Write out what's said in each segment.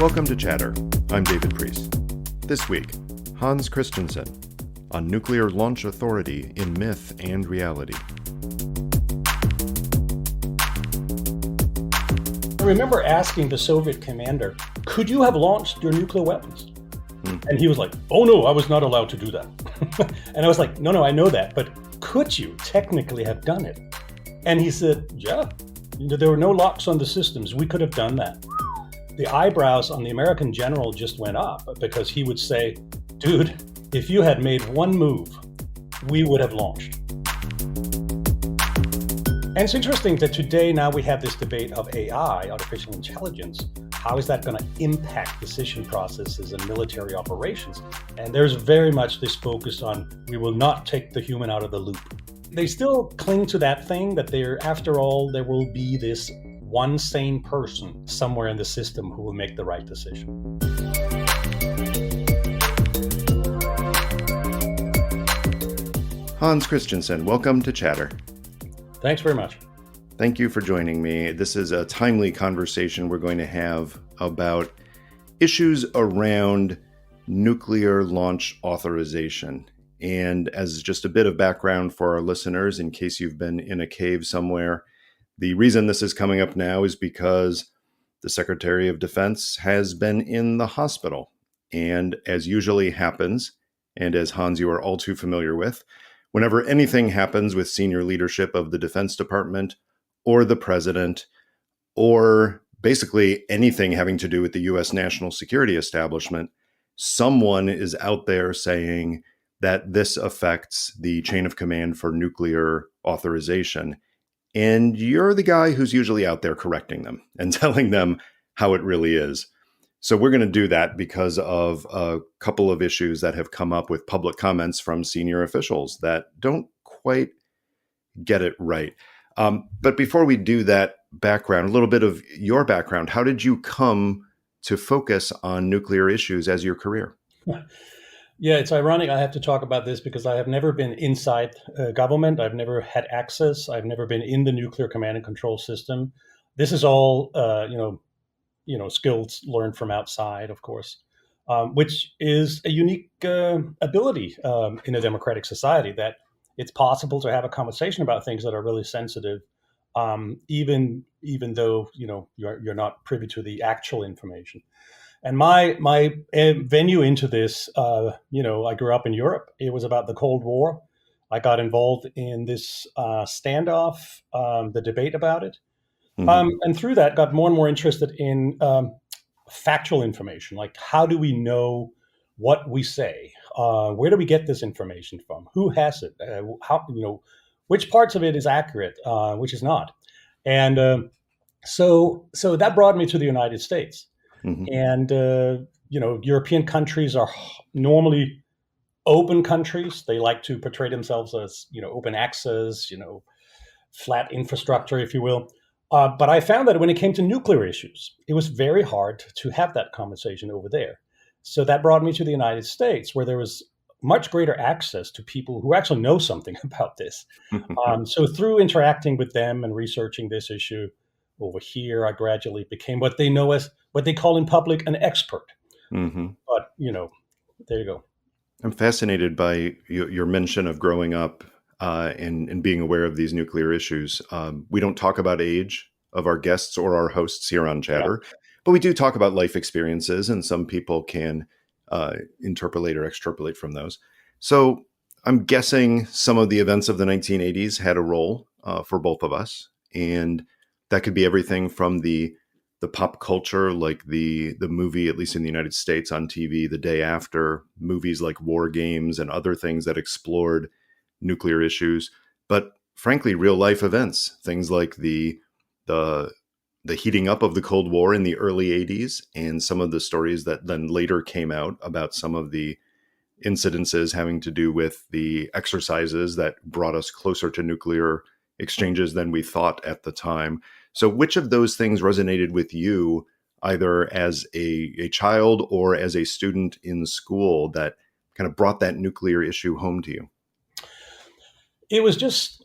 Welcome to Chatter. I'm David Priess. This week, Hans Kristensen on nuclear launch authority in myth and reality. I remember asking the Soviet commander, could you have launched your nuclear weapons? And he was like, oh no, I was not allowed to do that. And I was like, no, I know that, but could you technically have done it? And he said, yeah, there were no locks on the systems. We could have done that. The eyebrows on the American general just went up because he would say, dude, if you had made one move, we would have launched. And it's interesting that today now we have this debate of AI, artificial intelligence. How is that going to impact decision processes and military operations? And there's very much this focus on we will not take the human out of the loop. They still cling to that thing that after all, there will be this one sane person somewhere in the system who will make the right decision. Hans Kristensen, welcome to Chatter. Thanks very much. Thank you for joining me. This is a timely conversation we're going to have about issues around nuclear launch authorization. And as just a bit of background for our listeners, in case you've been in a cave somewhere, the reason this is coming up now is because the Secretary of Defense has been in the hospital. And as usually happens, and as Hans, you are all too familiar with, whenever anything happens with senior leadership of the Defense Department or the president, or basically anything having to do with the U.S. national security establishment, someone is out there saying that this affects the chain of command for nuclear authorization. And you're the guy who's usually out there correcting them and telling them how it really is. So we're going to do that because of a couple of issues that have come up with public comments from senior officials that don't quite get it right. But before we do that background, a little bit of your background. How did you come to focus on nuclear issues as your career? Yeah, it's ironic I have to talk about this because I have never been inside government. I've never had access. I've never been in the nuclear command and control system. This is all, skills learned from outside, of course, which is a unique ability in a democratic society, that it's possible to have a conversation about things that are really sensitive, even though you're not privy to the actual information. And my venue into this, I grew up in Europe. It was about the Cold War. I got involved in this standoff, the debate about it. And through that, got more and more interested in factual information. Like, how do we know what we say? Where do we get this information from? Who has it? Which parts of it is accurate, which is not? And so that brought me to the United States. And, European countries are normally open countries. They like to portray themselves as, open access, flat infrastructure, if you will. But I found that when it came to nuclear issues, it was very hard to have that conversation over there. So that brought me to the United States, where there was much greater access to people who actually know something about this. So through interacting with them and researching this issue over here, I gradually became what they call in public an expert. But, there you go. I'm fascinated by your mention of growing up and being aware of these nuclear issues. We don't talk about age of our guests or our hosts here on Chatter, but we do talk about life experiences, and some people can interpolate or extrapolate from those. So I'm guessing some of the events of the 1980s had a role for both of us, and that could be everything from the pop culture, like the movie, at least in the United States on TV, The Day After, movies like War Games and other things that explored nuclear issues, but frankly, real life events, things like the heating up of the Cold War in the early 80s, and some of the stories that then later came out about some of the incidences having to do with the exercises that brought us closer to nuclear exchanges than we thought at the time. So which of those things resonated with you, either as a child or as a student in school, that kind of brought that nuclear issue home to you? It was just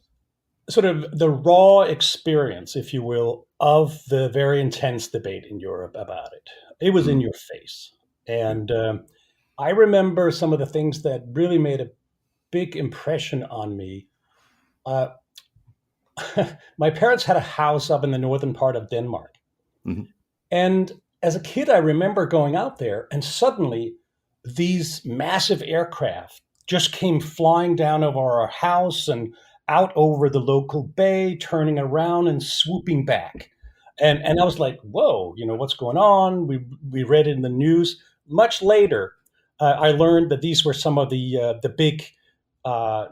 sort of the raw experience, if you will, of the very intense debate in Europe about it. It was in Mm, your face. yeah. And I remember some of the things that really made a big impression on me. Uh, my parents had a house up in the northern part of Denmark. Mhm, And as a kid, I remember going out there and suddenly these massive aircraft just came flying down over our house and out over the local bay, turning around and swooping back. And I was like, whoa, what's going on? We read it in the news. Much later, I learned that these were some of the big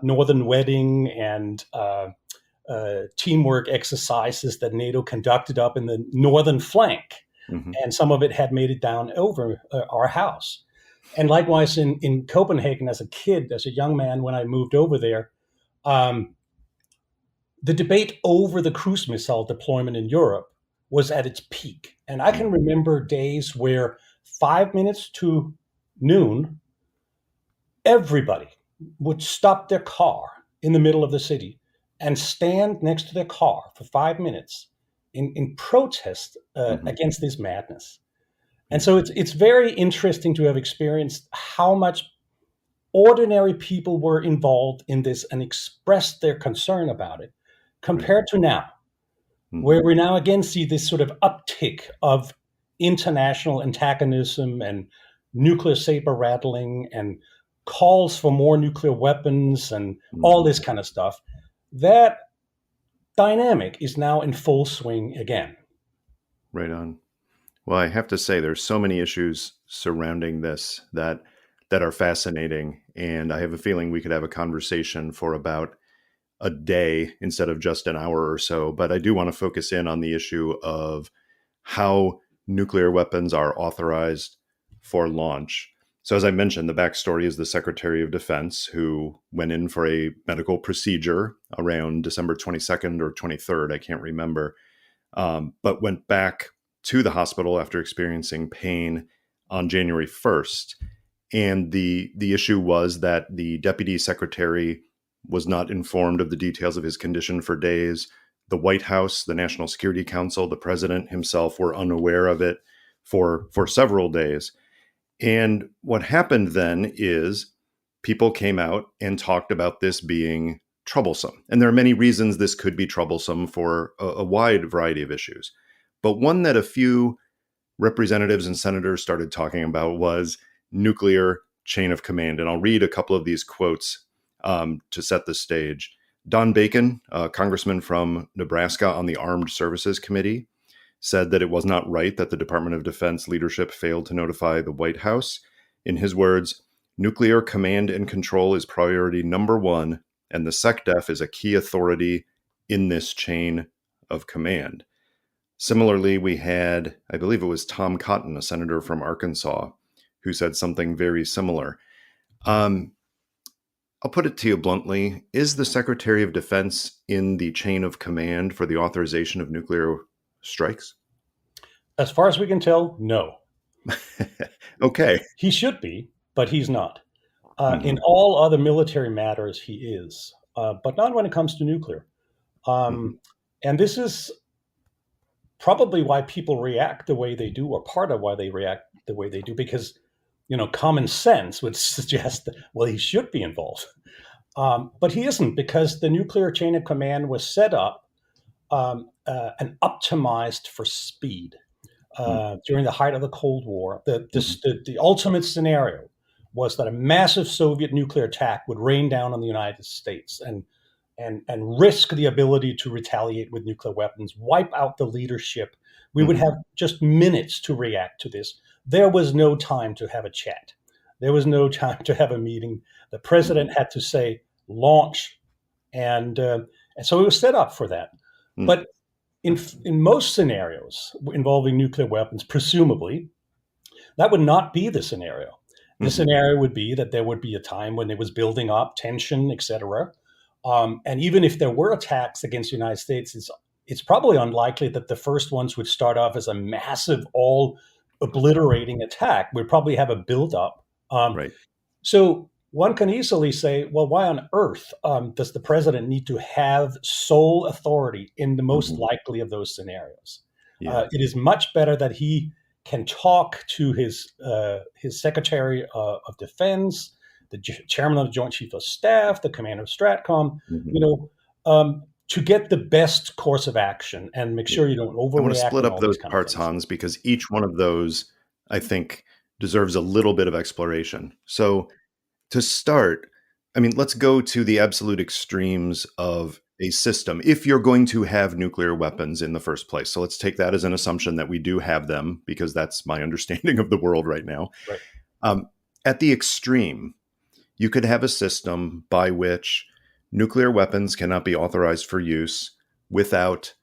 northern wedding and teamwork exercises that NATO conducted up in the northern flank, mhm, and some of it had made it down over our house. And likewise in Copenhagen, as a kid, as a young man, when I moved over there, um, the debate over the cruise missile deployment in Europe was at its peak. And I mm, can remember days where 5 minutes to noon, everybody would stop their car in the middle of the city and stand next to their car for 5 minutes in protest mhm, against this madness. And yeah. so it's very interesting to have experienced how much ordinary people were involved in this and expressed their concern about it Right. compared to now, Mhm, where we now again see this sort of uptick of international antagonism and nuclear saber rattling and calls for more nuclear weapons and all mhm. this kind of stuff. That dynamic is now in full swing again. Right on. Well, I have to say, there's so many issues surrounding this that are fascinating, and I have a feeling we could have a conversation for about a day instead of just an hour or so. But I do want to focus in on the issue of how nuclear weapons are authorized for launch. So, as I mentioned, the backstory is the Secretary of Defense who went in for a medical procedure around December 22nd or 23rd, I can't remember, but went back to the hospital after experiencing pain on January 1st. And the issue was that the deputy secretary was not informed of the details of his condition for days. The White House, the National Security Council, the president himself were unaware of it for several days. And what happened then is people came out and talked about this being troublesome. And there are many reasons this could be troublesome for a wide variety of issues. But one that a few representatives and senators started talking about was nuclear chain of command. And I'll read a couple of these quotes to set the stage. Don Bacon, a congressman from Nebraska on the Armed Services Committee, said that it was not right that the Department of Defense leadership failed to notify the White House. In his words, nuclear command and control is priority number one, and the SecDef is a key authority in this chain of command. Similarly, we had, I believe it was Tom Cotton, a senator from Arkansas, who said something very similar. Um, I'll put it to you bluntly. Is the Secretary of Defense in the chain of command for the authorization of nuclear strikes? As far as we can tell, no. Okay. He should be, but he's not. In Hmm. all other military matters, he is, but not when it comes to nuclear. Hmm. Um, and this is probably why people react the way they do, or part of why they react the way they do, because common sense would suggest that, well, he should be involved, but he isn't, because the nuclear chain of command was set up and optimized for speed during the height of the Cold War. Hmm. The ultimate scenario was that a massive Soviet nuclear attack would rain down on the United States and risk the ability to retaliate with nuclear weapons, wipe out the leadership. We would Hmm. have just minutes to react to this. There was no time to have a chat. There was no time to have a meeting. The Hmm. president had to say launch, and so it was set up for that. Hmm. But in most scenarios involving nuclear weapons, presumably, that would not be the scenario. The Hmm. scenario would be that there would be a time when it was building up tension, etc. And even if there were attacks against the United States, it's probably unlikely that the first ones would start off as a massive, all obliterating attack. We'd probably have a buildup. Right. So one can easily say, well, why on earth does the president need to have sole authority in the most Hmm. likely of those scenarios? Yeah. It is much better that he can talk to his Secretary of Defense, the Chairman of the Joint Chief of Staff, the Commander of Stratcom, you Hmm. know, to get the best course of action and make Yeah. sure you don't I want to overreact split and up all those these kind of parts, things. Hans, because each one of those, I think, deserves a little bit of exploration. So, to start, I mean, let's go to the absolute extremes of a system if you're going to have nuclear weapons in the first place. So, let's take that as an assumption that we do have them, because that's my understanding of the world right now. Right. Um, at the extreme, you could have a system by which nuclear weapons cannot be authorized for use without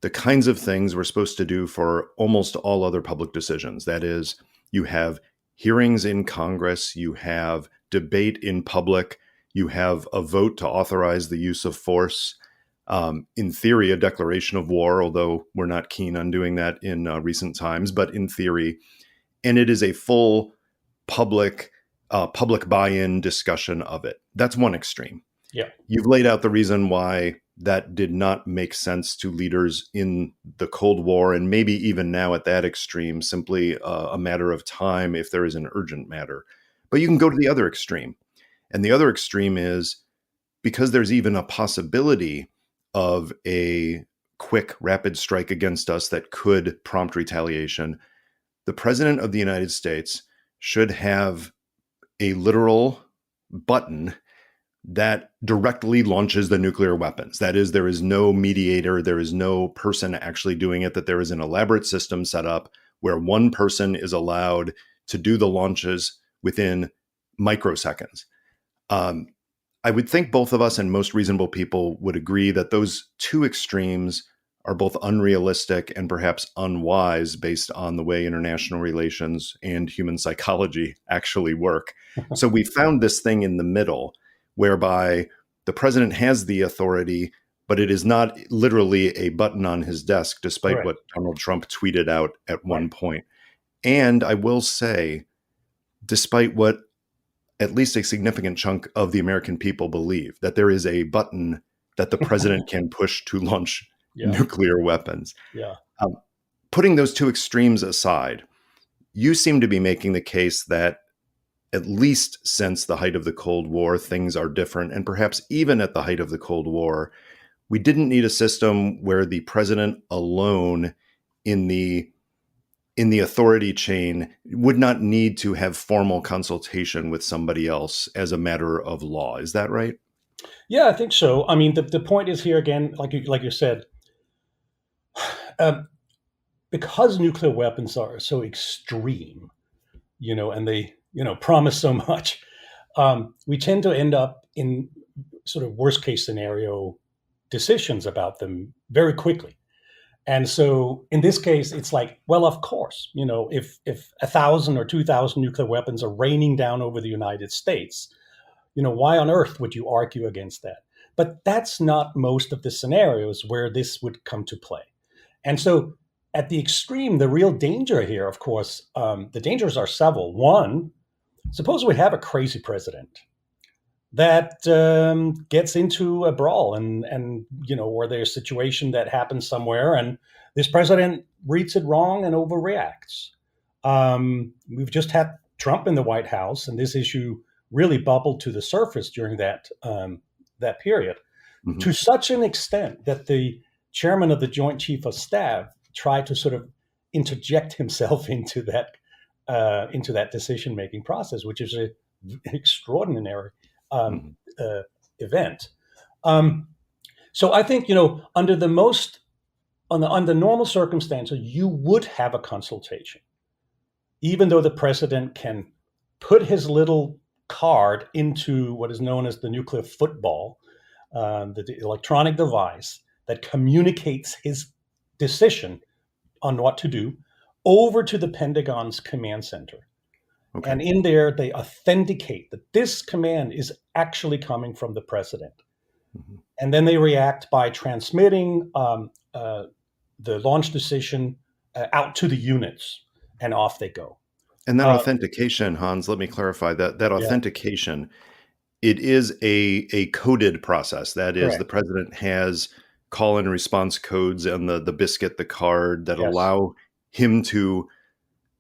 the kinds of things we're supposed to do for almost all other public decisions. That is, you have hearings in Congress, you have debate in public, you have a vote to authorize the use of force. In theory, a declaration of war, although we're not keen on doing that in recent times, but in theory, and it is a full public public buy-in discussion of it. That's one extreme. Yeah. You've laid out the reason why that did not make sense to leaders in the Cold War, and maybe even now at that extreme, simply a matter of time if there is an urgent matter. But you can go to the other extreme. And the other extreme is because there's even a possibility of a quick, rapid strike against us that could prompt retaliation, the President of the United States should have a literal button that directly launches the nuclear weapons. That is, there is no mediator, there is no person actually doing it, that there is an elaborate system set up where one person is allowed to do the launches within microseconds. Um, I would think both of us and most reasonable people would agree that those two extremes are both unrealistic and perhaps unwise based on the way international relations and human psychology actually work. So we found this thing in the middle whereby the president has the authority, but it is not literally a button on his desk, despite Correct. what Donald Trump tweeted out at Right. one point. And I will say, despite what at least a significant chunk of the American people believe, that there is a button that the president can push to launch Yeah. nuclear weapons. Yeah. Um, Putting those two extremes aside, you seem to be making the case that at least since the height of the Cold War, things are different. And perhaps even at the height of the Cold War, we didn't need a system where the president alone in the authority chain would not need to have formal consultation with somebody else as a matter of law. Is that right? Yeah, I think so. I mean, the point is here again, like you said, um, because nuclear weapons are so extreme, and they, promise so much, we tend to end up in sort of worst case scenario decisions about them very quickly. And so in this case, it's like, well, of course, if 1,000 or 2,000 nuclear weapons are raining down over the United States, why on earth would you argue against that? But that's not most of the scenarios where this would come to play. And so at the extreme, the real danger here, of course, the dangers are several. One, suppose we have a crazy president that gets into a brawl and or there's a situation that happens somewhere and this president reads it wrong and overreacts. We've just had Trump in the White House, and this issue really bubbled to the surface during that period, Mm-hmm. to such an extent that the chairman of the Joint Chief of Staff tried to sort of interject himself into that decision making process, which is an extraordinary um, Mm-hmm. uh, event. Um, so I think under the most under normal circumstances, you would have a consultation, even though the president can put his little card into what is known as the nuclear football, the electronic device that communicates his decision on what to do over to the Pentagon's command center. Okay. And in there, they authenticate that this command is actually coming from the president. Mm-hmm. And then they react by transmitting the launch decision out to the units, and off they go. And that Uh, authentication, Hans, let me clarify that yeah, authentication it is a coded process. That is, the Correct. president has call and response codes and the biscuit, the card that Yes. allow him to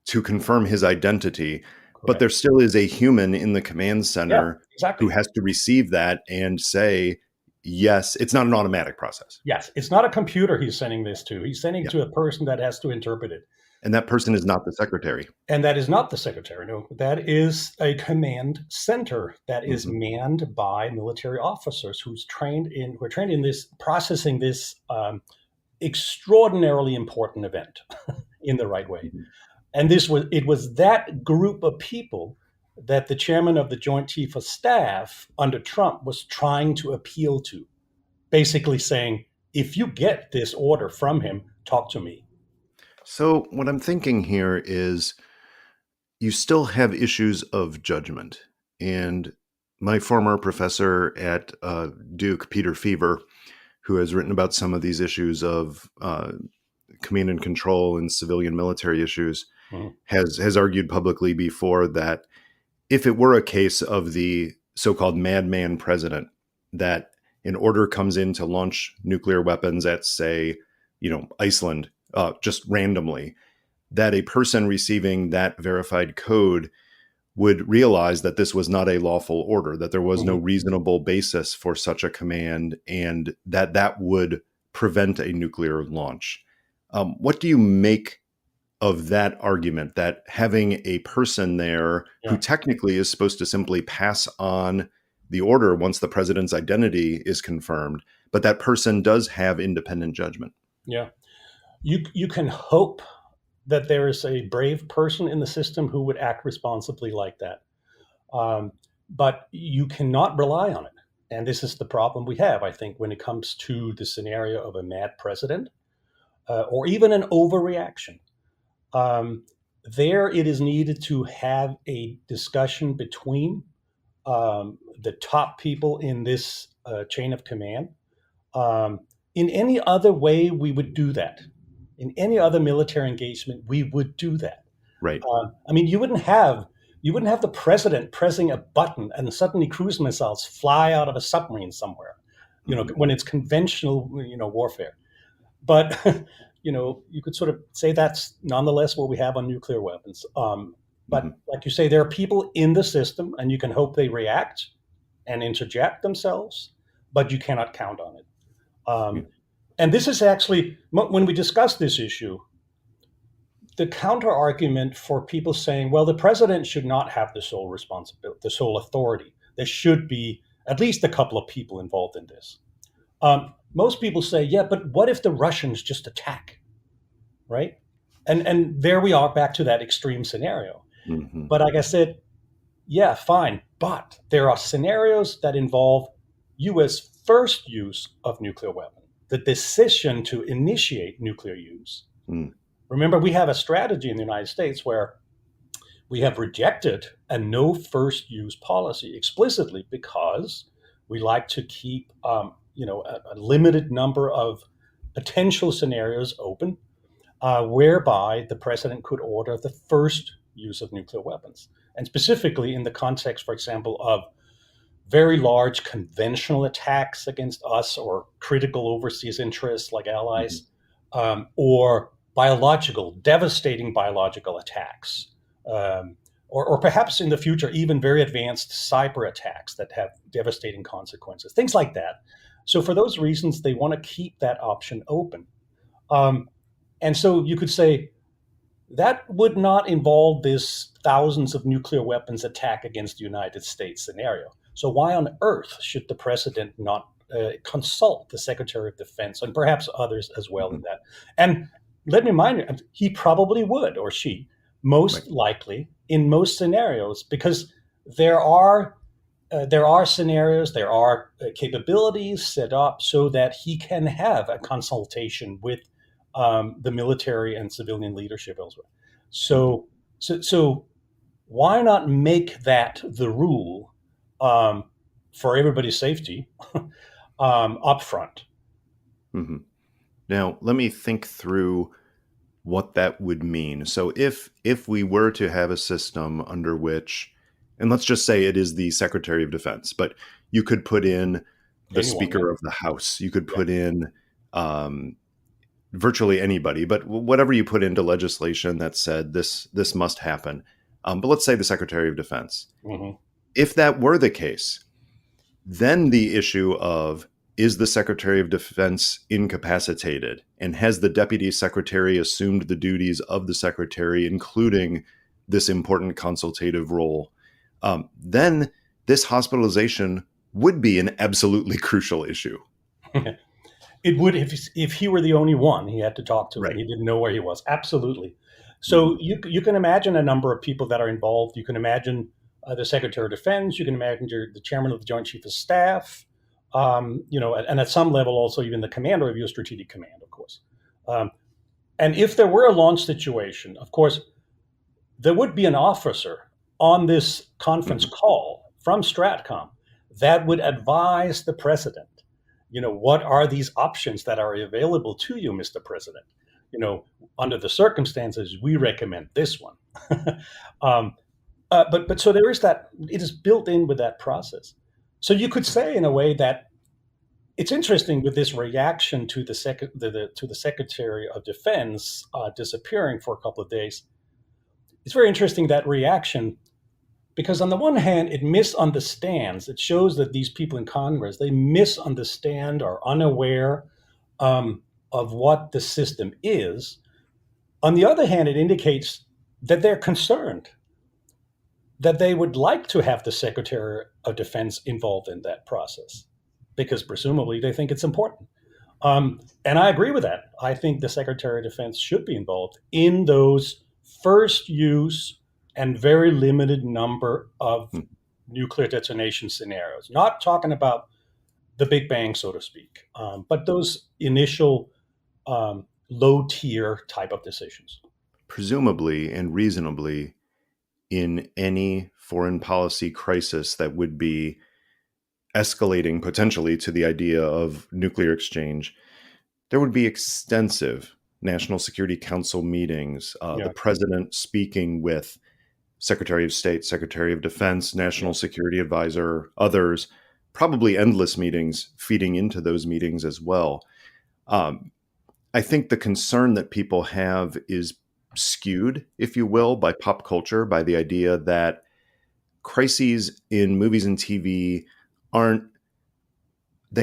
confirm his identity. But Correct. there still is a human in the command Yeah. center who Exactly. has to receive that and say, yes, it's not an automatic process. Yes. It's not a computer he's sending this to. He's sending Yeah. to a person that has to interpret it. And that person is not the secretary. And that is not the secretary. No, that is a command center that is Mhm. manned by military officers who are trained in this processing this extraordinarily important event in the right way. Mhm. And it was that group of people that the chairman of the Joint Chief of Staff under Trump was trying to appeal to, basically saying, if you get this order from him, talk to me. So, what I'm thinking here is you still have issues of judgment. And my former professor at Duke, Peter Fever, who has written about some of these issues of command and control and civilian military issues, Mhm. has argued publicly before that if it were a case of the so-called madman president, that an order comes in to launch nuclear weapons at, say, Iceland, just randomly, that a person receiving that verified code would realize that this was not a lawful order, that there was no Mhm. reasonable basis for such a command, and that would prevent a nuclear launch. What do you make of that argument, that having a person there who Yeah. technically is supposed to simply pass on the order once the president's identity is confirmed, but that person does have independent judgment? Yeah. You can hope that there is a brave person in the system who would act responsibly like that. Um, but you cannot rely on it. And this is the problem we have, I think, when it comes to the scenario of a mad president or even an overreaction. Um, there, it is needed to have a discussion between the top people in this chain of command. Um, in any other way, we would do that. In any other military engagement, we would do that. Right. I mean, you wouldn't have the president pressing a button and suddenly cruise missiles fly out of a submarine somewhere. Hmm. When it's conventional, warfare. But you could sort of say that's nonetheless what we have on nuclear weapons. But Hmm. like you say, there are people in the system, and you can hope they react and interject themselves, but you cannot count on it. Yeah. And this is actually when we discuss this issue, the counter argument for people saying, well, the president should not have the sole responsibility, the sole authority. There should be at least a couple of people involved in this. Most people say, yeah, but what if the Russians just attack, right? And there we are back to that extreme scenario. Hmm. But like I said, yeah, fine. But there are scenarios that involve U.S. first use of nuclear weapon, the decision to initiate nuclear use. Mm. Remember, we have a strategy in the United States where we have rejected a no first use policy explicitly because we like to keep a limited number of potential scenarios open whereby the president could order the first use of nuclear weapons. And specifically in the context, for example, of very large conventional attacks against us or critical overseas interests like Hmm. allies, or devastating biological attacks, or perhaps in the future, even very advanced cyber attacks that have devastating consequences, things like that. So, for those reasons, they want to keep that option open. Um, and so you could say, that would not involve this thousands of nuclear weapons attack against the United States scenario. So why on earth should the president not consult the Secretary of Defense and perhaps others as well in Hmm. that? And let me remind you, he probably would, or she, Right. most likely in most scenarios, because there are scenarios, there are capabilities set up so that he can have a consultation with the military and civilian leadership elsewhere. Hmm. So why not make that the rule um, for everybody's safety up front? Hmm. Now, let me think through what that would mean. So if we were to have a system under which And let's just say it is the Secretary of Defense, but you could put in the Anyone, yeah, Speaker of the House. You could yeah. put in um, virtually anybody, but whatever you put into legislation that said this must happen. But let's say the Secretary of Defense. Hmm. If that were the case, then the issue of, is the Secretary of Defense incapacitated? And has the Deputy Secretary assumed the duties of the Secretary, including this important consultative role? Then this hospitalization would be an absolutely crucial issue. It would if he were the only one he had to talk to and Right. he didn't know where he was. Absolutely. So Mhm. you can imagine a number of people that are involved. You can imagine the Secretary of Defense. You can imagine the Chairman of the Joint Chief of Staff. And at some level also even the Commander of your Strategic Command, of course. Um, and if there were a launch situation, of course, there would be an officer on this conference Mhm. call from Stratcom that would advise the president, what are these options that are available to you, Mr. President? Under the circumstances, we recommend this one. um, but so there is that, it is built in with that process. So you could say in a way that it's interesting with this reaction to to the Secretary of Defense disappearing for a couple of days. It's very interesting that reaction because on the one hand it misunderstands, it shows that these people in Congress, they misunderstand or unaware of what the system is. On the other hand, it indicates that they're concerned, that they would like to have the Secretary of Defense involved in that process because presumably they think it's important. And I agree with that. I think the Secretary of Defense should be involved in those first use and very limited number of Mhm. nuclear detonation scenarios. Not talking about the Big Bang, so to speak, but those initial low tier type of decisions. Presumably and reasonably, in any foreign policy crisis that would be escalating potentially to the idea of nuclear exchange, there would be extensive National Security Council meetings, the Yeah, president speaking with Secretary of State, Secretary of Defense, yeah, National Security Advisor, others, probably endless meetings feeding into those meetings as well. Um, I think the concern that people have is skewed, if you will, by pop culture, by the idea that crises in movies and TV aren't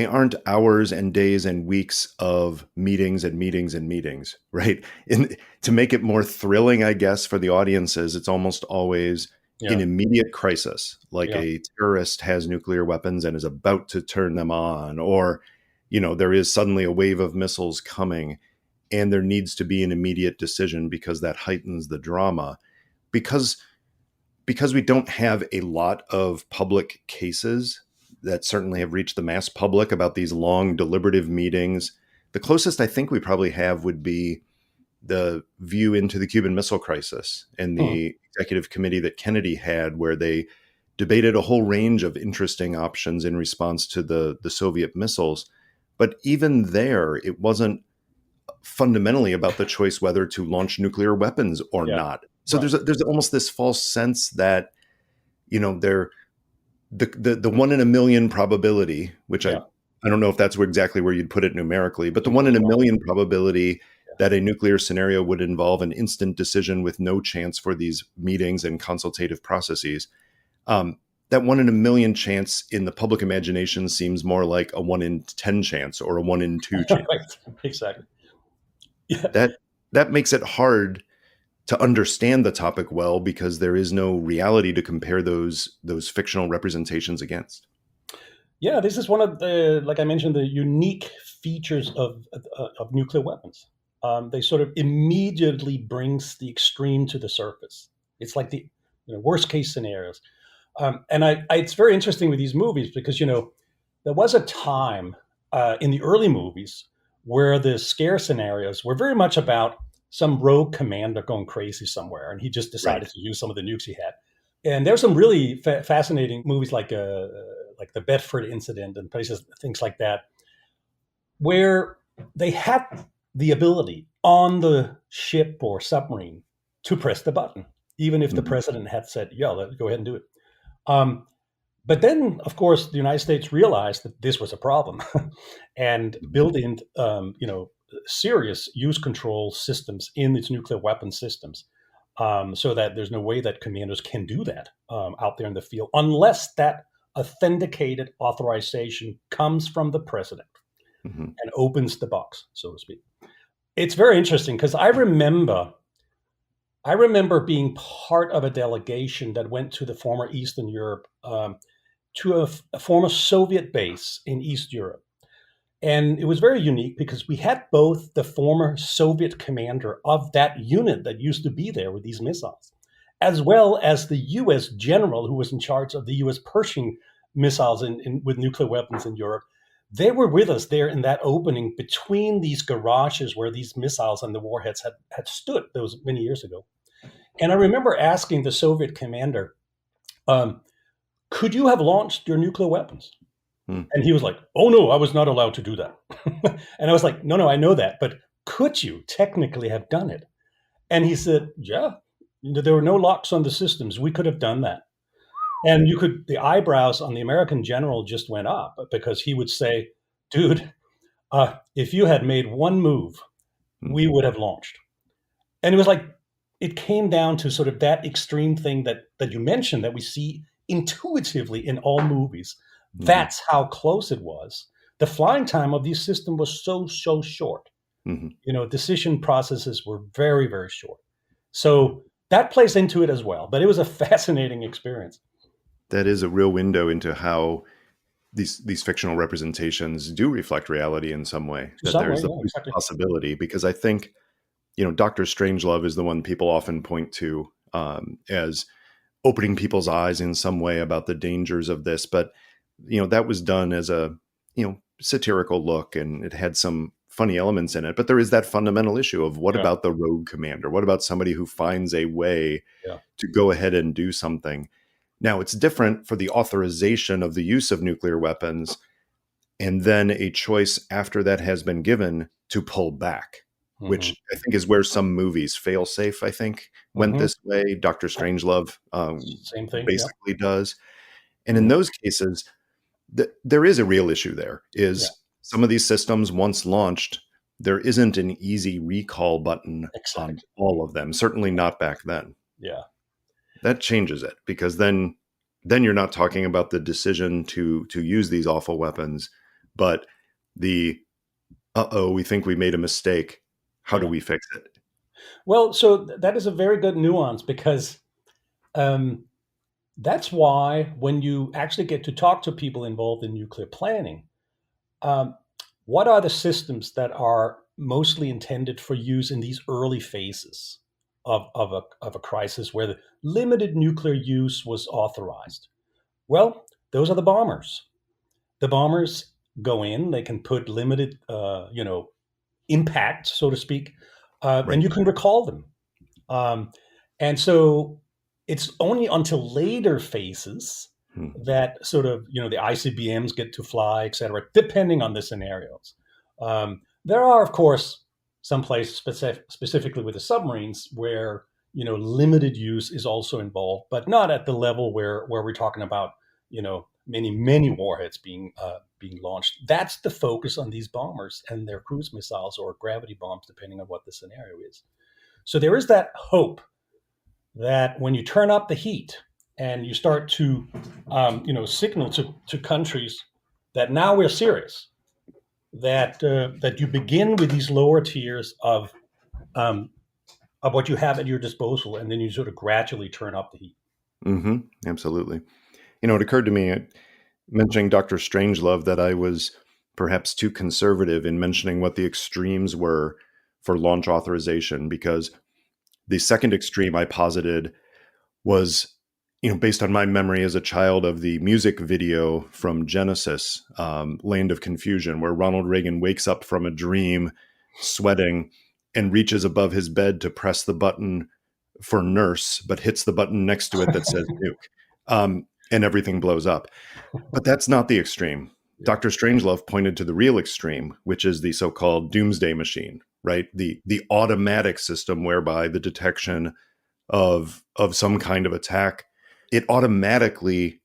aren't hours and days and weeks of meetings and meetings and meetings, right? And to make it more thrilling, I guess, for the audiences, it's almost always an yeah, immediate crisis, like yeah, a terrorist has nuclear weapons and is about to turn them on, or, there is suddenly a wave of missiles coming and there needs to be an immediate decision because that heightens the drama. Because we don't have a lot of public cases that certainly have reached the mass public about these long deliberative meetings. The closest I think we probably have would be the view into the Cuban Missile Crisis and hmm, the executive committee that Kennedy had, where they debated a whole range of interesting options in response to the Soviet missiles. But even there, it wasn't fundamentally about the choice whether to launch nuclear weapons or yeah, not. So right, there's almost this false sense that they're the 1 in a million probability, which yeah, I don't know if that's exactly where you'd put it numerically, but the one in a well, million probability yeah, that a nuclear scenario would involve an instant decision with no chance for these meetings and consultative processes. Um, that 1 in a million chance in the public imagination seems more like a 1 in 10 chance or a 1 in 2 chance. right, exactly. Yeah, That makes it hard to understand the topic well because there is no reality to compare those fictional representations against. yeah. This is one of the, like I mentioned, the unique features of nuclear weapons. They sort of immediately brings the extreme to the surface. It's like the worst case scenarios. It's very interesting with these movies because there was a time in the early movies where the scare scenarios were very much about some rogue commander going crazy somewhere, and he just Right. decided to use some of the nukes he had. And there's some really fascinating movies like the Bedford incident and places, things like that, where they had the ability on the ship or submarine to press the button, even if the Mhm. president had said, "Yeah, let's go ahead and do it." Um, but then, of course, the United States realized that this was a problem and built in, serious use control systems in its nuclear weapon systems, so that there's no way that commanders can do that out there in the field unless that authenticated authorization comes from the president Hmm. and opens the box, so to speak. It's very interesting because I remember being part of a delegation that went to the former Eastern Europe, to a former Soviet base in East Europe. And it was very unique because we had both the former Soviet commander of that unit that used to be there with these missiles, as well as the US general who was in charge of the US Pershing missiles with nuclear weapons in Europe. They were with us there in that opening between these garages where these missiles and the warheads had stood those many years ago. And I remember asking the Soviet commander, um, could you have launched your nuclear weapons? Hmm. And he was like, oh, no, I was not allowed to do that. And I was like, no, no, I know that. But could you technically have done it? And he said, yeah, there were no locks on the systems. We could have done that. And the eyebrows on the American general just went up because he would say, dude, if you had made one move, Hmm. we would have launched. And it was like, it came down to sort of that extreme thing that you mentioned that we see intuitively in all movies. Hmm. That's how close it was. The flying time of these systems was so short. Hmm. Decision processes were very, very short. So that plays into it as well. But it was a fascinating experience. That is a real window into how these fictional representations do reflect reality in some way. To That some way, there's the yeah, exactly. possibility, because I think Doctor Strangelove is the one people often point to as opening people's eyes in some way about the dangers of this. But that was done as a satirical look, and it had some funny elements in it. But there is that fundamental issue of what Yeah, about the rogue commander? What about somebody who finds a way yeah, to go ahead and do something? Now, it's different for the authorization of the use of nuclear weapons, and then a choice after that has been given to pull back, hmm, which I think is where some movies, fail safe, I think, went hmm. this way. Dr. Strangelove Same thing. Yeah, basically does. And in hmm, those cases, there is a real issue there, yeah, is some of these systems, once launched, there isn't an easy recall button on exactly. all of them, certainly not back then. Yeah, That changes it, because then you're not talking about the decision to use these awful weapons, but the we think we made a mistake. How do yeah. we fix it? Well, so that is a very good nuance because um, that's why when you actually get to talk to people involved in nuclear planning, um, what are the systems that are mostly intended for use in these early phases of a crisis where the limited nuclear use was authorized? Well, those are the bombers. The bombers go in, they can put limited, impact, so to speak, and Right. you can recall them. Um, and so it's only until later phases Hmm. that sort of, the ICBMs get to fly, et cetera, depending on the scenarios. There are, of course, some places specifically with the submarines where, limited use is also involved, but not at the level where we're talking about, many, many warheads being launched. That's the focus on these bombers and their cruise missiles or gravity bombs, depending on what the scenario is. So there is that hope that when you turn up the heat and you start to, signal to countries that now we're serious, that you begin with these lower tiers um, of what you have at your disposal, and then you sort of gradually turn up the heat. Hmm. Absolutely. It occurred to me, mentioning Dr. Strangelove, that I was perhaps too conservative in mentioning what the extremes were for launch authorization, because the second extreme I posited was, based on my memory as a child of the music video from Genesis, Land of Confusion, where Ronald Reagan wakes up from a dream, sweating, and reaches above his bed to press the button for nurse, but hits the button next to it that says nuke, and everything blows up. But that's not the extreme. Yeah. Dr. Strangelove pointed to the real extreme, which is the so-called doomsday machine, right? The automatic system whereby the detection of some kind of attack it automatically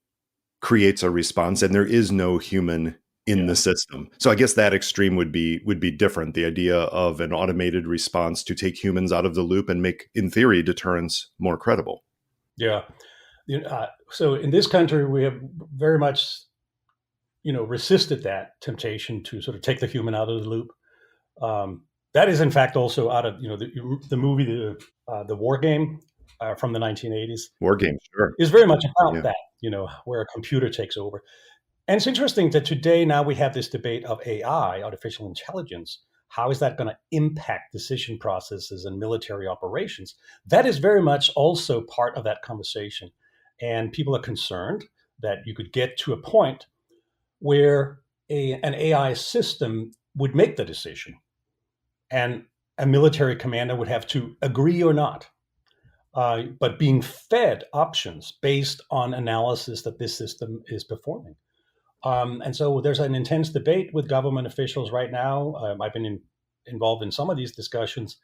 creates a response, and there is no human in Yeah. the system. So I guess that extreme would be different. The idea of an automated response to take humans out of the loop and make, in theory, deterrence more credible. Yeah. So in this country, we have very much, resisted that temptation to sort of take the human out of the loop. That is, in fact, also out of the movie the War Game from the 1980s War games, sure. is very much about Yeah. that. Where a computer takes over. And it's interesting that today now we have this debate of AI, artificial intelligence. How is that going to impact decision processes and military operations? That is very much also part of that conversation. And people are concerned that you could get to a point where an AI system would make the decision and a military commander would have to agree or not, but being fed options based on analysis that this system is performing. And so there's an intense debate with government officials right now. I've been involved in some of these discussions,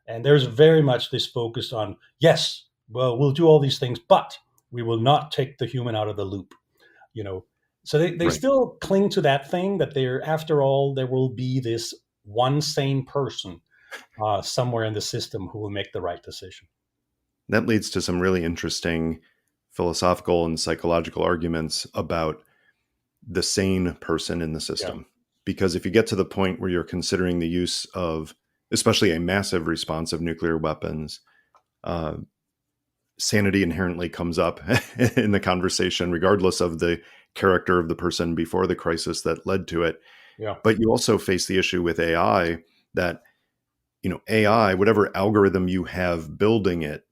and there's very much this focus on, yes, well, we'll do all these things, but we will not take the human out of the loop. You know, so they Right. still cling to that thing that after all, there will be this one sane person somewhere in the system who will make the right decision. That leads to some really interesting philosophical and psychological arguments about the sane person in the Yeah, system. Because if you get to the point where you're considering the use of, especially a massive response of nuclear weapons, uh, sanity inherently comes up in the conversation, regardless of the character of the person before the crisis that led to it. yeah, But you also face the issue with AI that, AI, whatever algorithm you have building it,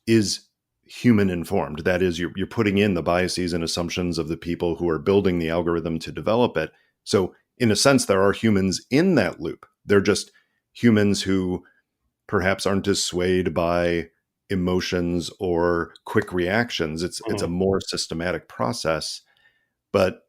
is human informed. That is, you're putting in the biases and assumptions of the people who are building the algorithm to develop it. So, in a sense, there are humans in that loop. They're just humans who perhaps aren't as swayed by emotions or quick reactions. It's a mhm, more systematic process. But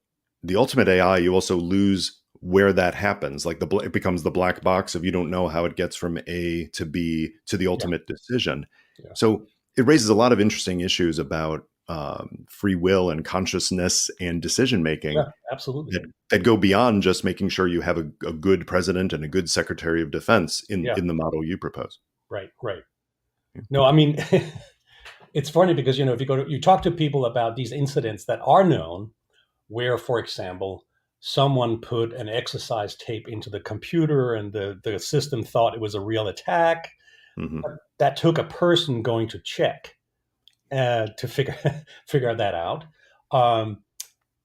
the ultimate AI, you also lose where that happens. Like it becomes the black box of, you don't know how it gets from A to B to the yeah, ultimate decision. yeah, So it raises a lot of interesting issues about free will and consciousness and decision yeah, making absolutely. that go beyond just making sure you have a good president and a good secretary of defense Yeah, in the model you propose. right, right. No, I mean, it's funny because if you talk to people about these incidents that are known, where, for example, someone put an exercise tape into the computer and the system thought it was a real attack. Hmm. That took a person going to check to figure figure that out. Um,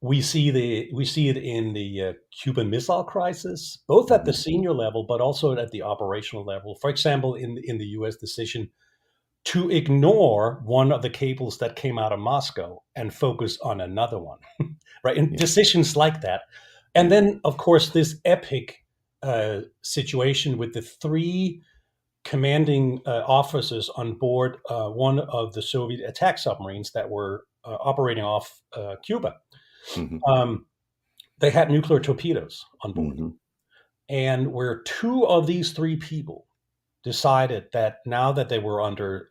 we see it in the Cuban Missile Crisis, both at the Hmm. senior level, but also at the operational level. For example, in the U.S. decision to ignore one of the cables that came out of Moscow and focus on another one, right? And Yeah. decisions like that. And Yeah. then, of course, this epic situation with the three commanding officers on board one of the Soviet attack submarines that were operating off Cuba. Hmm. Um, they had nuclear torpedoes on board. Hmm. And where two of these three people decided that now that they were under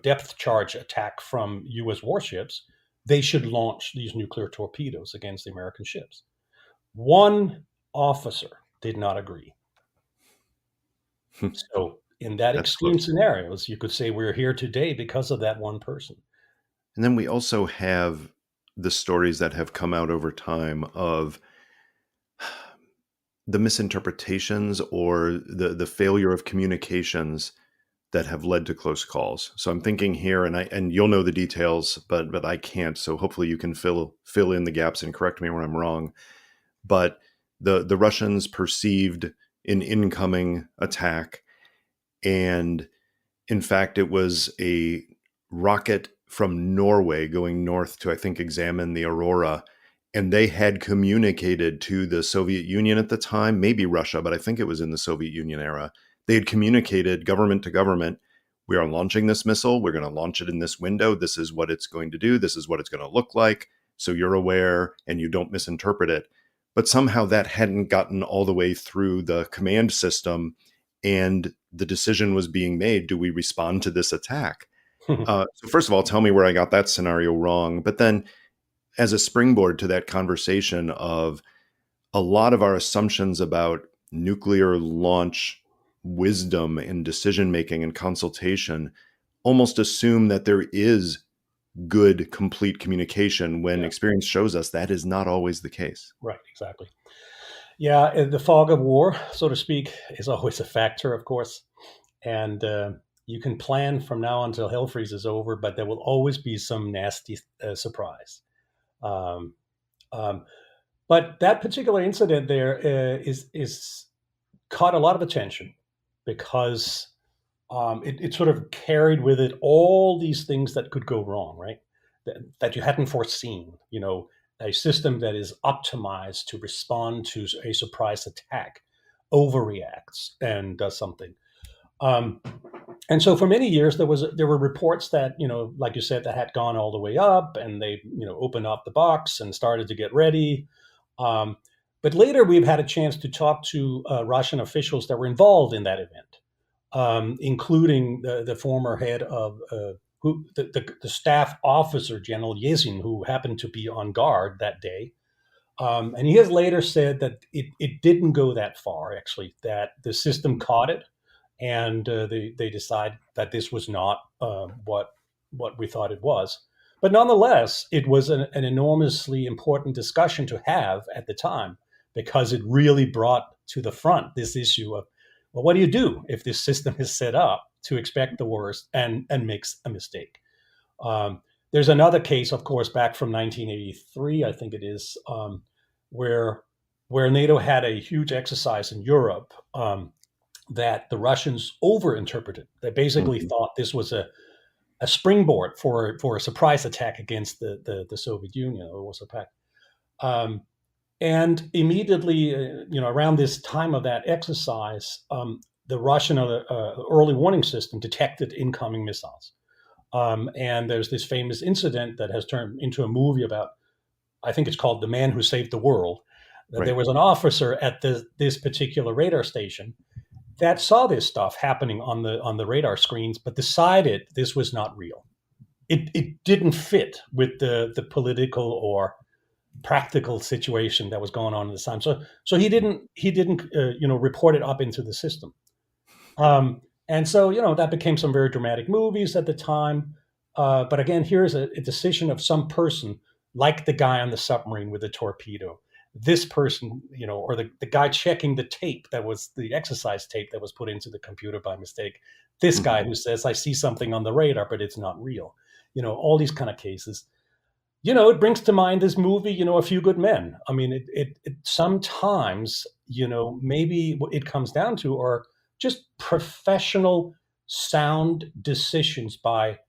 depth charge attack from U.S. warships, they should launch these nuclear torpedoes against the American ships. One officer did not agree. So in that That's extreme close. scenarios, you could say we're here today because of that one person. And then we also have the stories that have come out over time of the misinterpretations or the failure of communications that have led to close calls. So I'm thinking here, and you'll know the details, but I can't. So hopefully you can fill in the gaps and correct me where I'm wrong. But the Russians perceived an incoming attack, and in fact, it was a rocket from Norway going north to, I think, examine the aurora. And they had communicated to the Soviet Union at the time, maybe Russia, but I think it was in the Soviet Union era. They had communicated government to government, we are launching this missile. We're going to launch it in this window. This is what it's going to do. This is what it's going to look like. So you're aware and you don't misinterpret it. But somehow that hadn't gotten all the way through the command system, and the decision was being made, do we respond to this attack? So first of all, tell me where I got that scenario wrong. But then, as a springboard to that conversation of a lot of our assumptions about nuclear launch wisdom and decision making and consultation almost assume that there is good, complete communication when Yeah, experience shows us that is not always the case. right, exactly. Yeah, the fog of war, so to speak, is always a factor, of course. And you can plan from now until hell freezes over, but there will always be some nasty surprise. Um, um, but that particular incident there is caught a lot of attention because it sort of carried with it all these things that could go wrong, right? That you hadn't foreseen. A system that is optimized to respond to a surprise attack overreacts and does something. Um, and so for many years there were reports that, like you said, that had gone all the way up, and they opened up the box and started to get ready. Um, but later we've had a chance to talk to Russian officials that were involved in that event, including the former head of the staff officer, General Yezin, who happened to be on guard that day. And he has later said that it didn't go that far, actually, that the system caught it, and they decide that this was not what we thought it was. But nonetheless, it was an enormously important discussion to have at the time, because it really brought to the front this issue of, well, what do you do if this system is set up to expect the worst and makes a mistake? There's another case, of course, back from 1983, I think it is, where NATO had a huge exercise in Europe, that the Russians overinterpreted. They basically Mhm. thought this was a springboard for a surprise attack against the Soviet Union or Warsaw Pact. Um, and immediately, around this time of that exercise, the Russian early warning system detected incoming missiles. And there's this famous incident that has turned into a movie about, I think it's called "The Man Who Saved the World." That there Right. was an officer at this particular radar station that saw this stuff happening on the radar screens, but decided this was not real. It didn't fit with the political or practical situation that was going on at the time. So he didn't report it up into the system. And so that became some very dramatic movies at the time. But again, here's a decision of some person, like the guy on the submarine with the torpedo. This person, or the guy checking the tape, that was the exercise tape that was put into the computer by mistake. This guy Mhm. who says, I see something on the radar, but it's not real. All these kind of cases. It brings to mind this movie, A Few Good Men. I mean, it sometimes, maybe what it comes down to are just professional, sound decisions by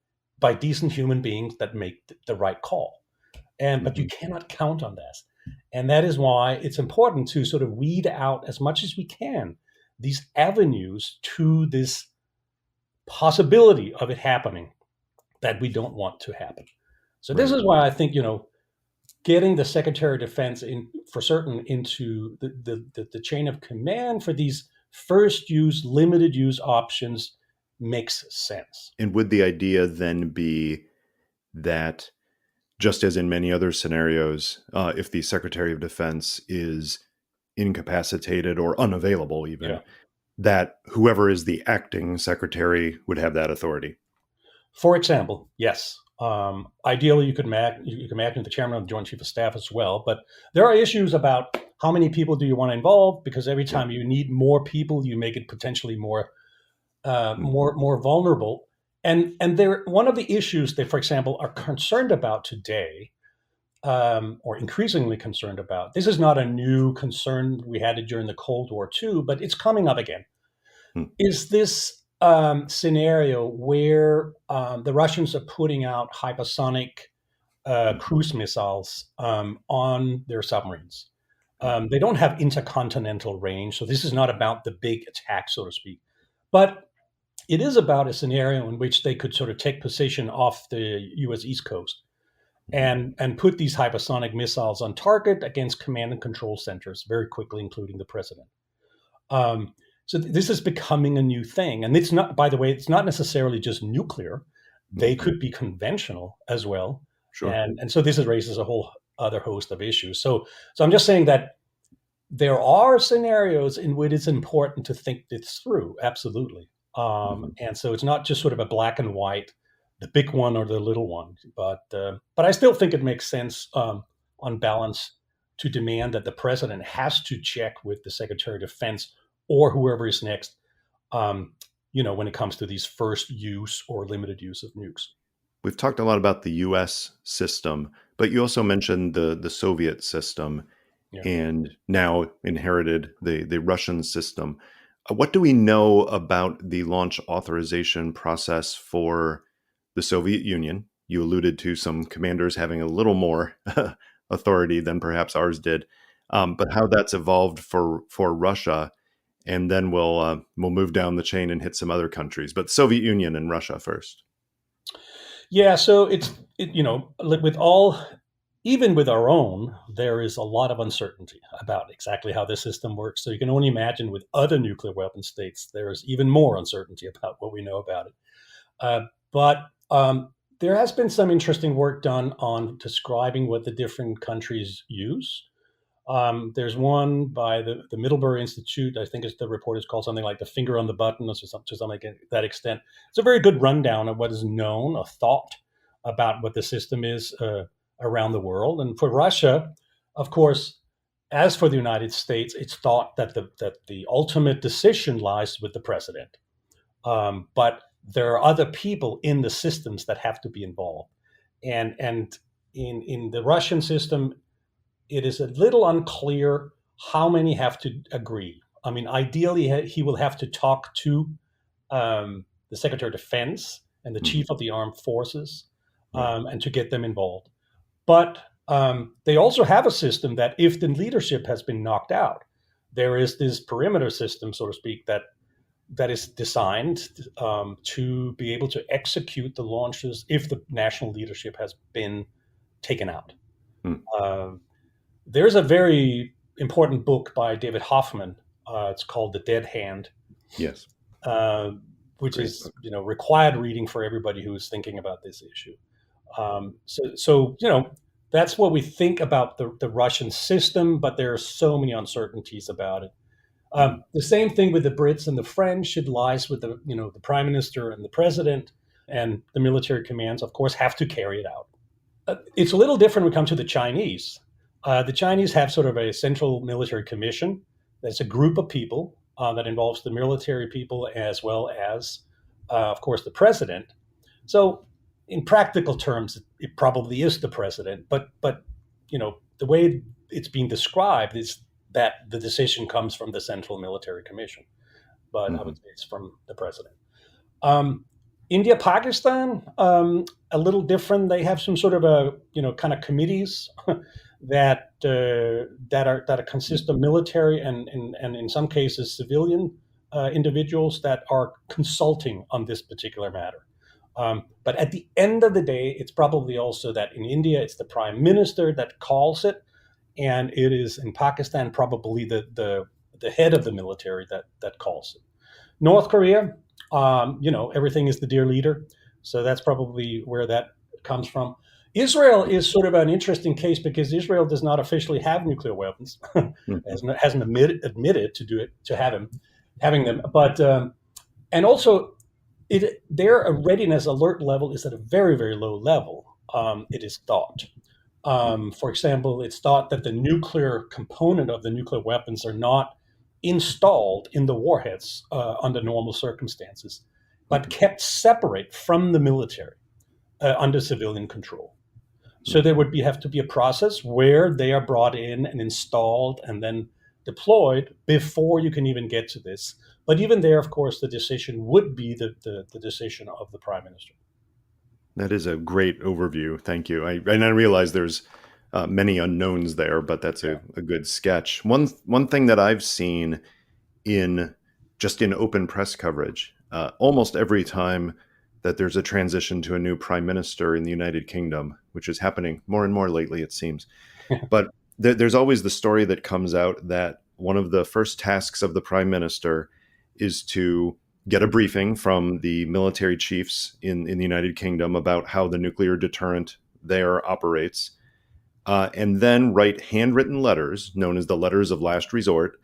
decent human beings that make the right call. But you Mhm. cannot count on that. And that is why it's important to sort of weed out as much as we can these avenues to this possibility of it happening that we don't want to happen. So this Right. is why I think, getting the Secretary of Defense in for certain into the chain of command for these first use, limited use options makes sense. And would the idea then be that, just as in many other scenarios, if the Secretary of Defense is incapacitated or unavailable, Yeah. even, that whoever is the acting secretary would have that authority? For example, yes. Ideally, you could imagine the chairman of the Joint Chief of Staff as well. But there are issues about how many people do you want to involve, because every Yeah. time you need more people, you make it potentially more Mhm. more vulnerable. And they're one of the issues they, for example, are concerned about today, or increasingly concerned about. This is not a new concern. We had it during the Cold War too, but it's coming up again. Hmm. Is this scenario where the Russians are putting out hypersonic Mhm. cruise missiles on their submarines? Right. They don't have intercontinental range, so this is not about the big attack, so to speak. But it is about a scenario in which they could sort of take position off the U.S. East Coast Mhm. and put these hypersonic missiles on target against command and control centers very quickly, including the president. So this is becoming a new thing, and it's not. By the way, it's not necessarily just nuclear. they could be conventional as well. Sure. And so this raises a whole other host of issues. So I'm just saying that there are scenarios in which it's important to think this through, absolutely. Mhm. And so it's not just sort of a black and white, the big one or the little one, but I still think it makes sense on balance to demand that the president has to check with the Secretary of Defense or whoever is next, um, when it comes to these first use or limited use of nukes. We've talked a lot about the US system, but you also mentioned the Soviet system Yeah. and now inherited the Russian system. What do we know about the launch authorization process for the Soviet Union? You alluded to some commanders having a little more authority than perhaps ours did, but how that's evolved for Russia, and then we'll move down the chain and hit some other countries. But Soviet Union and Russia first. Yeah, so like with all, even with our own, there is a lot of uncertainty about exactly how this system works. So you can only imagine with other nuclear weapon states, there is even more uncertainty about what we know about it. Uh, but there has been some interesting work done on describing what the different countries use. There's one by the Middlebury Institute. I think the report is called something like "The Finger on the Button" or something like that extent. It's a very good rundown of what is known, a thought about what the system is around the world. And for Russia, of course, as for the United States, it's thought that the ultimate decision lies with the president. But there are other people in the systems that have to be involved, and in the Russian system, it is a little unclear how many have to agree. I mean, ideally, he will have to talk to the Secretary of Defense and the Mhm. Chief of the Armed Forces, Right. and to get them involved. But they also have a system that if the leadership has been knocked out, there is this perimeter system, so to speak, that is designed to be able to execute the launches if the national leadership has been taken out. Mm. Um, there's a very important book by David Hoffman. It's called The Dead Hand, Yes. uh, which Great is book. required reading for everybody who is thinking about this issue. So that's what we think about the Russian system, but there are so many uncertainties about it. Mhm. The same thing with the Brits and the French. It lies with the prime minister and the president, and the military commands, of course, have to carry it out. It's a little different when we come to the Chinese. The Chinese have sort of a central military commission. That's a group of people that involves the military people as well as, of course, the president. So, in practical terms, it probably is the president. But the way it's being described is that the decision comes from the central military commission. But I would Mhm. say it's from the president. Um, India, Pakistan, a little different. They have some sort of a kind of committees that consist of military and in some cases civilian individuals that are consulting on this particular matter. But at the end of the day, it's probably also that in India it's the prime minister that calls it, and it is in Pakistan probably the head of the military that calls it. North Korea, everything is the dear leader. So that's probably where that comes from. Israel is sort of an interesting case because Israel does not officially have nuclear weapons, Mhm. hasn't admitted to do it to having them. But and also their readiness alert level is at a very very low level. It is thought. For example, it's thought that the nuclear component of the nuclear weapons are not installed in the warheads under normal circumstances, but Mhm. kept separate from the military under civilian control. So Mhm. there would have to be a process where they are brought in and installed and then deployed before you can even get to this. But even there, of course, the decision would be the decision of the prime minister. That is a great overview. Thank you. And I realize there's many unknowns there, but that's Yeah. a good sketch. One thing that I've seen in just in open press coverage, almost every time that there's a transition to a new prime minister in the United Kingdom, which is happening more and more lately, it seems. But there's always the story that comes out that one of the first tasks of the prime minister is to get a briefing from the military chiefs in the United Kingdom about how the nuclear deterrent there operates, and then write handwritten letters known as the letters of last resort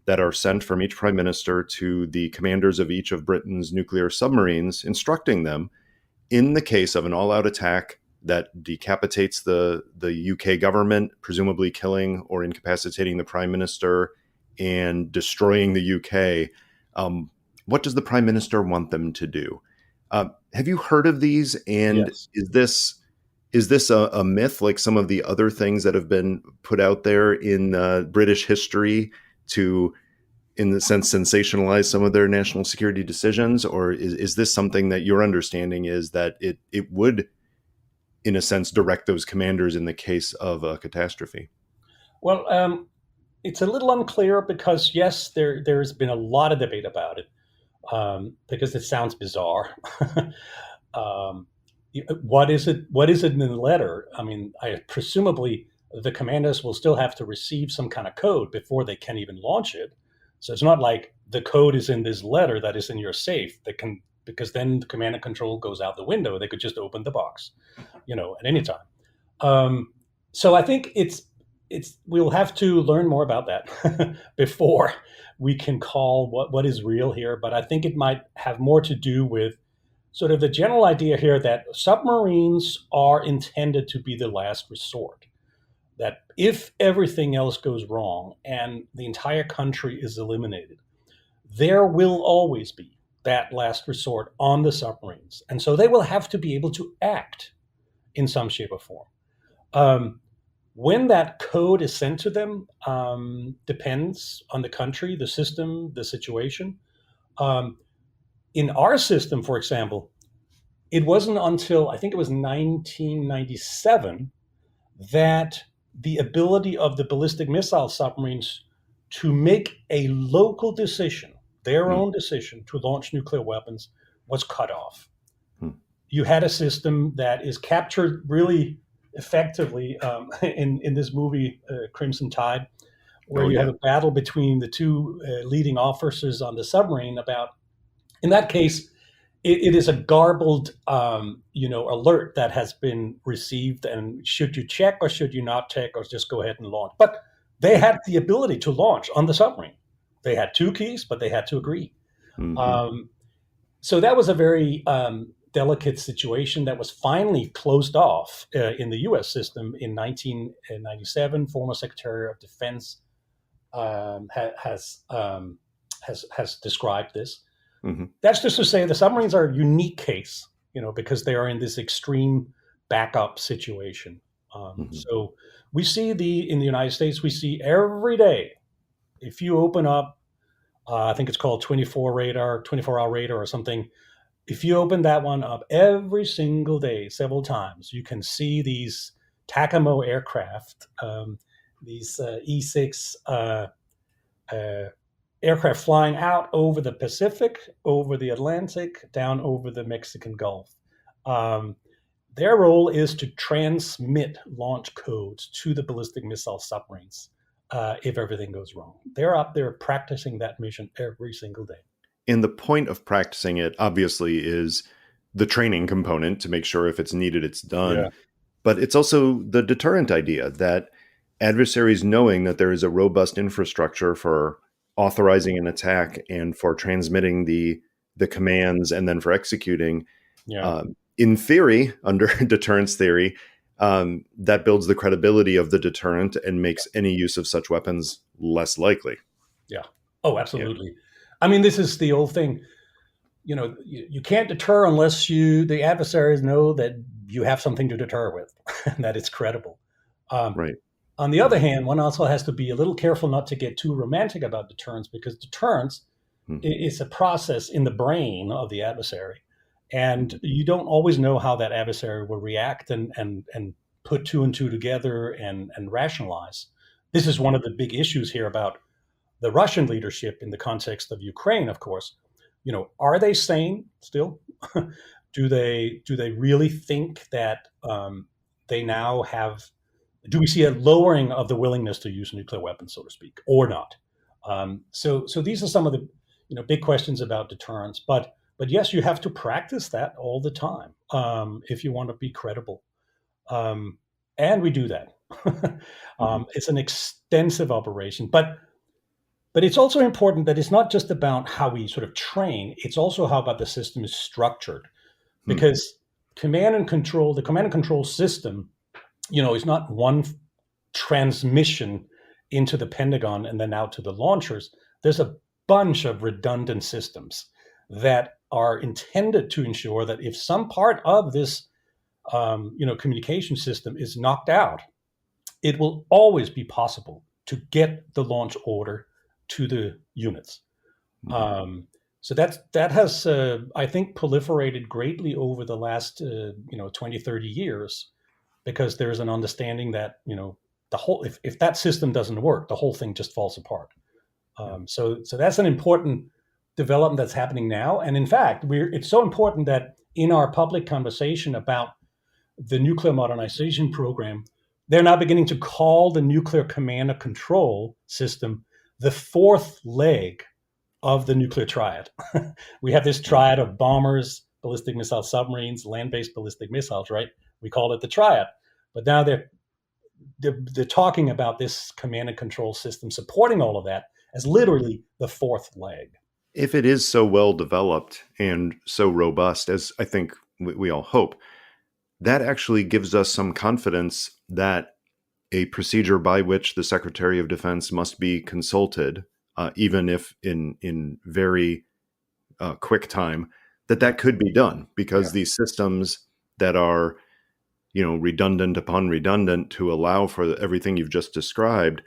that are sent from each prime minister to the commanders of each of Britain's nuclear submarines, instructing them in the case of an all-out attack that decapitates the UK government, presumably killing or incapacitating the prime minister and destroying the UK. What does the prime minister want them to do? Have you heard of these? And Yes. is this a myth, like some of the other things that have been put out there in British history to, in the sense, sensationalize some of their national security decisions? Or is this something that your understanding is that it would, in a sense, direct those commanders in the case of a catastrophe? Well, it's a little unclear because yes, there's been a lot of debate about it, because it sounds bizarre. um, what is it? What is it in the letter? I mean, presumably the commanders will still have to receive some kind of code before they can even launch it. So it's not like the code is in this letter that is in your safe. That can, because then the command and control goes out the window. They could just open the box, at any time. Um, so I think it's we'll have to learn more about that before we can call what is real here. But I think it might have more to do with sort of the general idea here that submarines are intended to be the last resort. That if everything else goes wrong and the entire country is eliminated, there will always be that last resort on the submarines. And so they will have to be able to act in some shape or form. Um, when that code is sent to them, depends on the country, the system, the situation. Um, in our system, for example, it wasn't until I think it was 1997 that the ability of the ballistic missile submarines to make a local decision, their Hmm. own decision to launch nuclear weapons, was cut off. Hmm. You had a system that is captured really effectively, in this movie, Crimson Tide, where Oh you have yeah. a battle between the two leading officers on the submarine about, in that case, it is a garbled, alert that has been received, and should you check or should you not check or just go ahead and launch? But they had the ability to launch on the submarine. They had two keys, but they had to agree. Hmm. Um, so that was a very delicate situation that was finally closed off in the U.S. system in 1997. Former Secretary of Defense has described this. Hmm. That's just to say the submarines are a unique case, because they are in this extreme backup situation. Hmm. So we see in the United States, we see every day, if you open up, I think it's called 24-hour radar or something. If you open that one up every single day, several times, you can see these TACAMO aircraft, these E6 uh, aircraft flying out over the Pacific, over the Atlantic, down over the Mexican Gulf. Um, their role is to transmit launch codes to the ballistic missile submarines if everything goes wrong. They're up there practicing that mission every single day. And the point of practicing it, obviously, is the training component to make sure if it's needed, it's done. Yeah, But it's also the deterrent idea that adversaries, knowing that there is a robust infrastructure for authorizing an attack and for transmitting the commands and then for executing, yeah, in theory, under deterrence theory, that builds the credibility of the deterrent and makes any use of such weapons less likely. yeah. Oh, Yeah. absolutely. I mean, this is the old thing. You can't deter unless the adversaries know that you have something to deter with, and that it's credible. Um, Right. on the other hand, one also has to be a little careful not to get too romantic about deterrence, because deterrence Hmm. is a process in the brain of the adversary, and you don't always know how that adversary will react and put two and two together and rationalize. This is one of the big issues here about the Russian leadership in the context of Ukraine, of course. Are they sane still? Do they really think that they now have? Do we see a lowering of the willingness to use nuclear weapons, so to speak, or not? So these are some of the big questions about deterrence. But yes, you have to practice that all the time if you want to be credible. Um, and we do that. Hmm. It's an extensive operation, but it's also important that it's not just about how we sort of train; it's also how about the system is structured, Hmm. because the command and control system, is not one transmission into the Pentagon and then out to the launchers. There's a bunch of redundant systems that are intended to ensure that if some part of this communication system is knocked out, it will always be possible to get the launch order to the units. Hmm. Um, so that has, I think, proliferated greatly over the last 20, 30 years, because there's an understanding that the whole if that system doesn't work, the whole thing just falls apart. Yeah. So that's an important development that's happening now, and in fact, it's so important that in our public conversation about the nuclear modernization program, they're now beginning to call the nuclear command and control system the fourth leg of the nuclear triad. We have this Wow. triad of bombers, ballistic missile submarines, land-based ballistic missiles, right? We call it the triad. But now they're talking about this command and control system supporting all of that as literally the fourth leg. If it is so well developed and so robust, as I think we all hope, that actually gives us some confidence that a procedure by which the Secretary of Defense must be consulted, even if in very quick time, that could be done, Yeah. because these systems that are redundant upon redundant to allow for everything you've just described,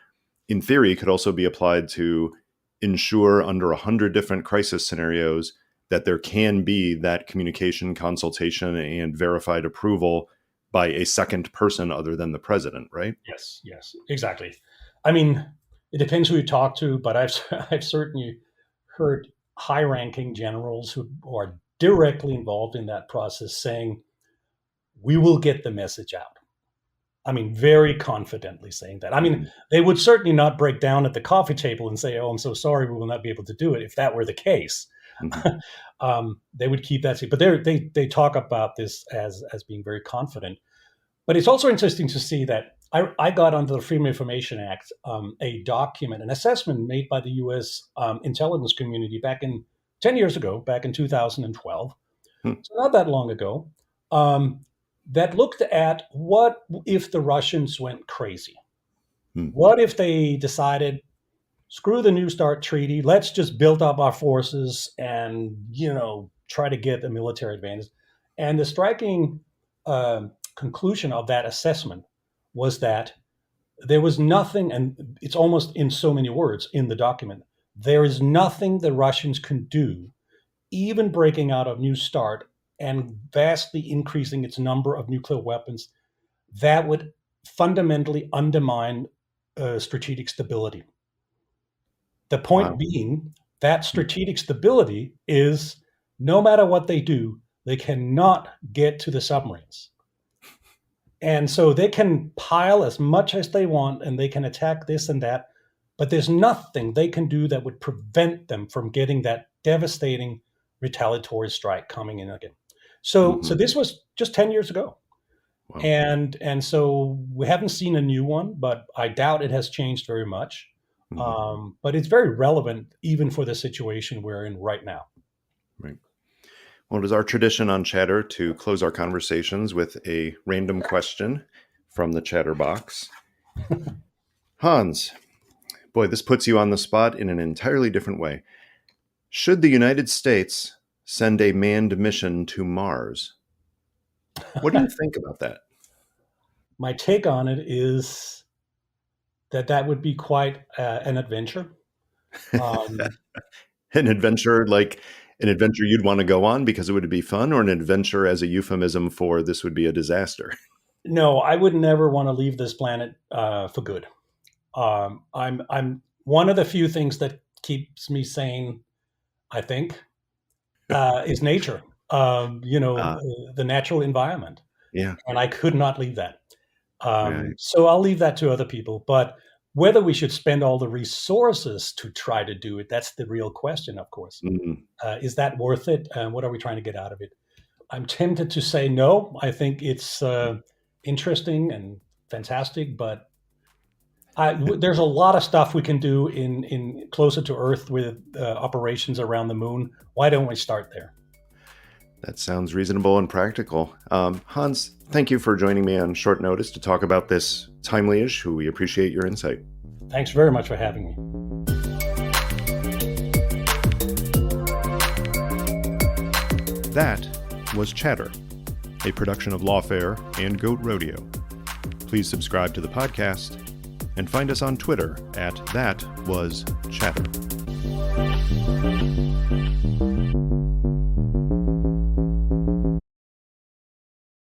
in theory, could also be applied to ensure under 100 different crisis scenarios that there can be that communication, consultation, and verified approval by a second person other than the president, right? Yes. Yes. Exactly. I mean, it depends who you talk to, but I've certainly heard high-ranking generals who are directly involved in that process saying, "We will get the message out." I mean, very confidently saying that. I mean, Mhm. they would certainly not break down at the coffee table and say, "Oh, I'm so sorry, we will not be able to do it," if that were the case. Mhm. They would keep that secret. But they talk about this as being very confident. But it's also interesting to see that I got under the Freedom of Information Act a document, an assessment made by the U.S. Intelligence community back in 10 years ago, back in 2012, Hmm. so not that long ago, um, that looked at what if the Russians went crazy? Hmm. What if they decided, screw the New START treaty, let's just build up our forces and, try to get a military advantage? And the striking conclusion of that assessment was that there was nothing, and it's almost in so many words in the document, there is nothing the Russians can do, even breaking out of New START and vastly increasing its number of nuclear weapons, that would fundamentally undermine strategic stability. The point Wow. being that strategic stability is, no matter what they do, they cannot get to the submarines. And so they can pile as much as they want and they can attack this and that, but there's nothing they can do that would prevent them from getting that devastating retaliatory strike coming in again. So Hmm. this was just 10 years ago. Wow. And so we haven't seen a new one, but I doubt it has changed very much. Hmm. But it's very relevant even for the situation we're in right now. Right. Well, it is our tradition on Chatter to close our conversations with a random question from the Chatter box. Hans, boy, this puts you on the spot in an entirely different way. Should the United States send a manned mission to Mars? What do you think about that? My take on it is that would be quite an adventure. Um, An adventure like an adventure you'd want to go on because it would be fun, or an adventure as a euphemism for this would be a disaster? no, I would never want to leave this planet for good. I'm one of the few things that keeps me sane, I think, is nature. Uh, The natural environment, yeah, and I could not leave that. right. So I'll leave that to other people. But Whether we should spend all the resources to try to do it, that's the real question, of course. Mhm. Is that worth it? What are we trying to get out of it? I'm tempted to say no. I think it's interesting and fantastic, but there's a lot of stuff we can do in closer to Earth with operations around the moon. Why don't we start there? That sounds reasonable and practical. Hans, thank you for joining me on short notice to talk about this timely issue. We appreciate your insight. Thanks very much for having me. That was Chatter, a production of Lawfare and Goat Rodeo. Please subscribe to the podcast and find us on Twitter at ThatWasChatter.